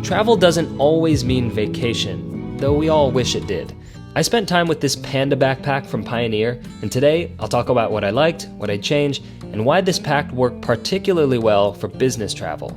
Travel doesn't always mean vacation, though we all wish it did. I spent time with this Panda backpack from Pioneer, and today I'll talk about what I liked, what I'd change, and why this pack worked particularly well for business travel.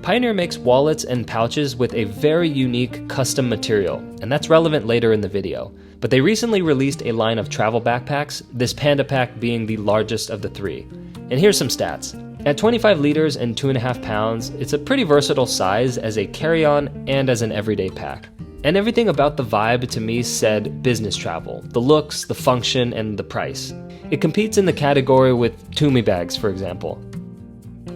Pioneer makes wallets and pouches with a very unique custom material, and that's relevant later in the video. But they recently released a line of travel backpacks, this Panda Pack being the largest of the three. And here's some stats. At 25 liters and 2.5 pounds, it's a pretty versatile size as a carry-on and as an everyday pack. And everything about the vibe to me said business travel, the looks, the function, and the price. It competes in the category with Tumi bags, for example.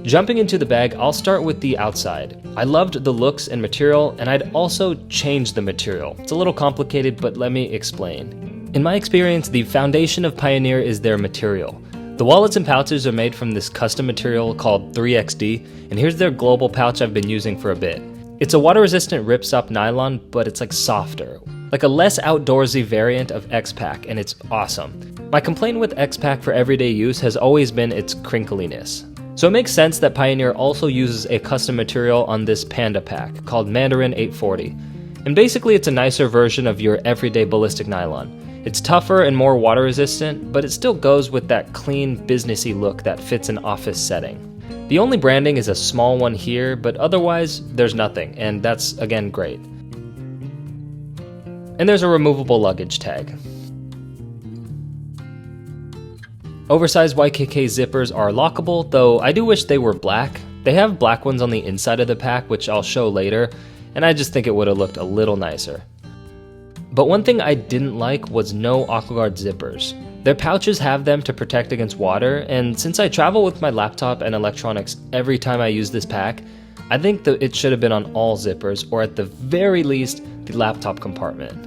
Jumping into the bag, I'll start with the outside. I loved the looks and material, and I'd also change the material. It's a little complicated, but let me explain. In my experience, the foundation of Pioneer is their material. The wallets and pouches are made from this custom material called 3XD, and here's their global pouch I've been using for a bit. It's a water-resistant ripstop nylon, but it's like softer, like a less outdoorsy variant of X-Pack, and it's awesome. My complaint with X-Pack for everyday use has always been its crinkliness. So it makes sense that Pioneer also uses a custom material on this Panda Pack called Mandarin 840. And basically it's a nicer version of your everyday ballistic nylon. It's tougher and more water resistant, but it still goes with that clean, businessy look that fits an office setting. The only branding is a small one here, but otherwise there's nothing, and that's again great. And there's a removable luggage tag. Oversized YKK zippers are lockable, though I do wish they were black. They have black ones on the inside of the pack, which I'll show later, and I just think it would have looked a little nicer. But one thing I didn't like was no AquaGuard zippers. Their pouches have them to protect against water, and since I travel with my laptop and electronics every time I use this pack, I think that it should have been on all zippers, or at the very least, the laptop compartment.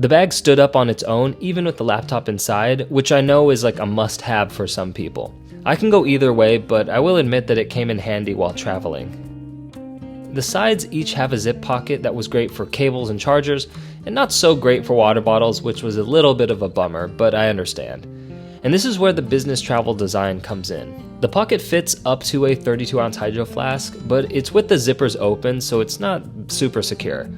The bag stood up on its own, even with the laptop inside, which I know is like a must-have for some people. I can go either way, but I will admit that it came in handy while traveling. The sides each have a zip pocket that was great for cables and chargers, and not so great for water bottles, which was a little bit of a bummer, but I understand. And this is where the business travel design comes in. The pocket fits up to a 32-ounce hydro flask, but it's with the zippers open, so it's not super secure.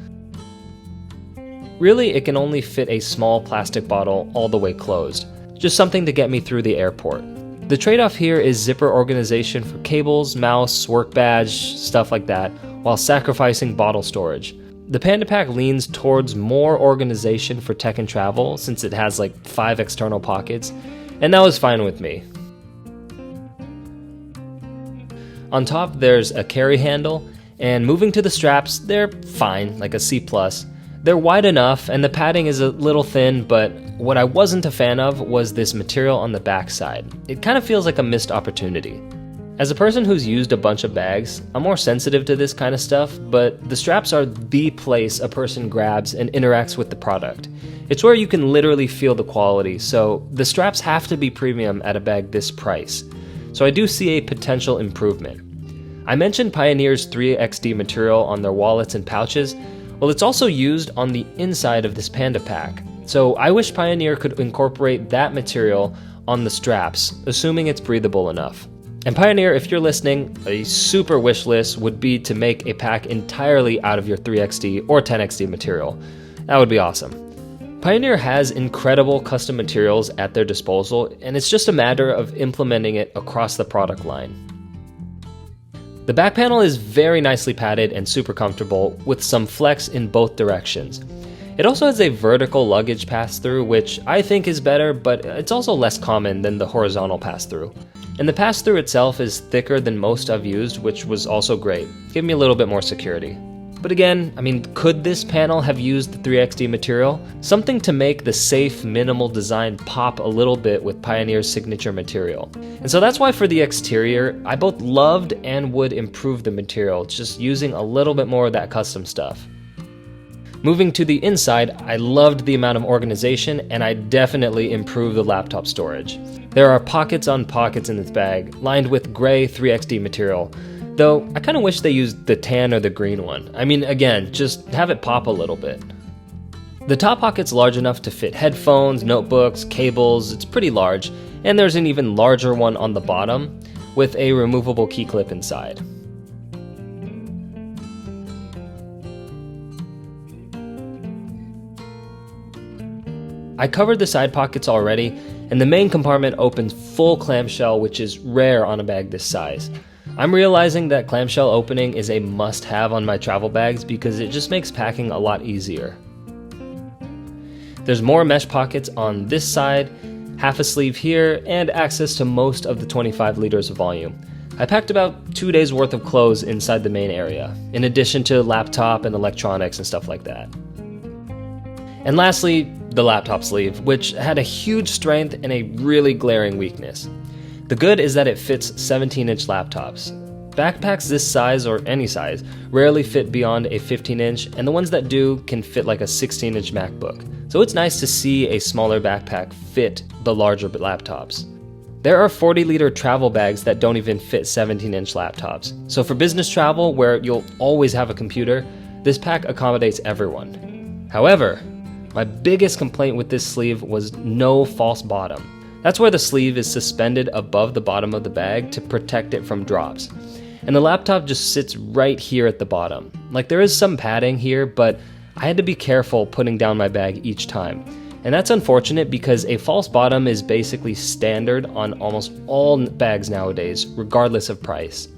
Really, it can only fit a small plastic bottle all the way closed, just something to get me through the airport. The trade-off here is zipper organization for cables, mouse, work badge, stuff like that, while sacrificing bottle storage. The Panda Pack leans towards more organization for tech and travel, since it has like 5 external pockets, and that was fine with me. On top, there's a carry handle, and moving to the straps, they're fine, like a C+. They're wide enough, and the padding is a little thin, but what I wasn't a fan of was this material on the back side. It kind of feels like a missed opportunity. As a person who's used a bunch of bags, I'm more sensitive to this kind of stuff, but the straps are the place a person grabs and interacts with the product. It's where you can literally feel the quality, so the straps have to be premium at a bag this price. So I do see a potential improvement. I mentioned Pioneer's 3XD material on their wallets and pouches. Well, it's also used on the inside of this Panda Pack, so I wish Pioneer could incorporate that material on the straps, assuming it's breathable enough. And Pioneer, if you're listening, a super wish list would be to make a pack entirely out of your 3XD or 10XD material. That would be awesome. Pioneer has incredible custom materials at their disposal, and it's just a matter of implementing it across the product line. The back panel is very nicely padded and super comfortable, with some flex in both directions. It also has a vertical luggage pass-through, which I think is better, but it's also less common than the horizontal pass-through. And the pass-through itself is thicker than most I've used, which was also great. Gave me a little bit more security. But again, could this panel have used the 3XD material? Something to make the safe, minimal design pop a little bit with Pioneer's signature material. And so that's why for the exterior, I both loved and would improve the material, just using a little bit more of that custom stuff. Moving to the inside, I loved the amount of organization, and I definitely improved the laptop storage. There are pockets on pockets in this bag, lined with gray 3XD material, though I kind of wish they used the tan or the green one. Again, just have it pop a little bit. The top pocket's large enough to fit headphones, notebooks, cables. It's pretty large, and there's an even larger one on the bottom with a removable key clip inside. I covered the side pockets already, and the main compartment opens full clamshell, which is rare on a bag this size. I'm realizing that clamshell opening is a must-have on my travel bags because it just makes packing a lot easier. There's more mesh pockets on this side, half a sleeve here, and access to most of the 25 liters of volume. I packed about 2 days worth of clothes inside the main area, in addition to laptop and electronics and stuff like that. And lastly, the laptop sleeve, which had a huge strength and a really glaring weakness. The good is that it fits 17-inch laptops. Backpacks this size, or any size, rarely fit beyond a 15-inch, and the ones that do can fit like a 16-inch MacBook. So it's nice to see a smaller backpack fit the larger laptops. There are 40-liter travel bags that don't even fit 17-inch laptops. So for business travel, where you'll always have a computer, this pack accommodates everyone. However, my biggest complaint with this sleeve was no false bottom. That's where the sleeve is suspended above the bottom of the bag to protect it from drops. And the laptop just sits right here at the bottom. Like, there is some padding here, but I had to be careful putting down my bag each time. And that's unfortunate because a false bottom is basically standard on almost all bags nowadays, regardless of price.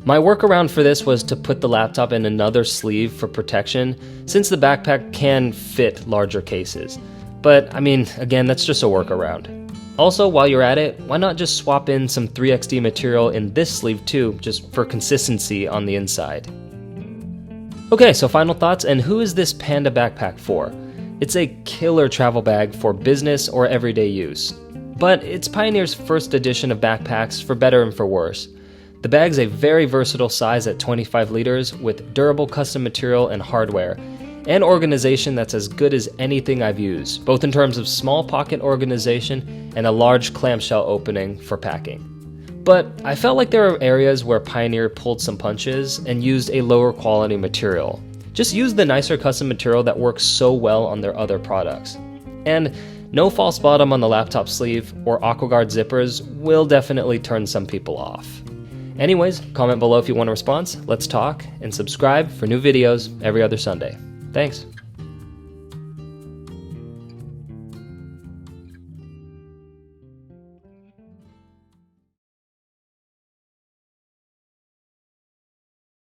My workaround for this was to put the laptop in another sleeve for protection, since the backpack can fit larger cases. But I mean, again, that's just a workaround. Also, while you're at it, why not just swap in some 3XD material in this sleeve too, just for consistency on the inside. Okay, so final thoughts, and who is this Panda backpack for? It's a killer travel bag for business or everyday use. But it's Pioneer's first edition of backpacks, for better and for worse. The bag's a very versatile size at 25 liters with durable custom material and hardware, and organization that's as good as anything I've used, both in terms of small pocket organization and a large clamshell opening for packing. But I felt like there are areas where Pioneer pulled some punches and used a lower quality material. Just use the nicer custom material that works so well on their other products. And no false bottom on the laptop sleeve or AquaGuard zippers will definitely turn some people off. Anyways, comment below if you want a response, let's talk, and subscribe for new videos every other Sunday. Thanks.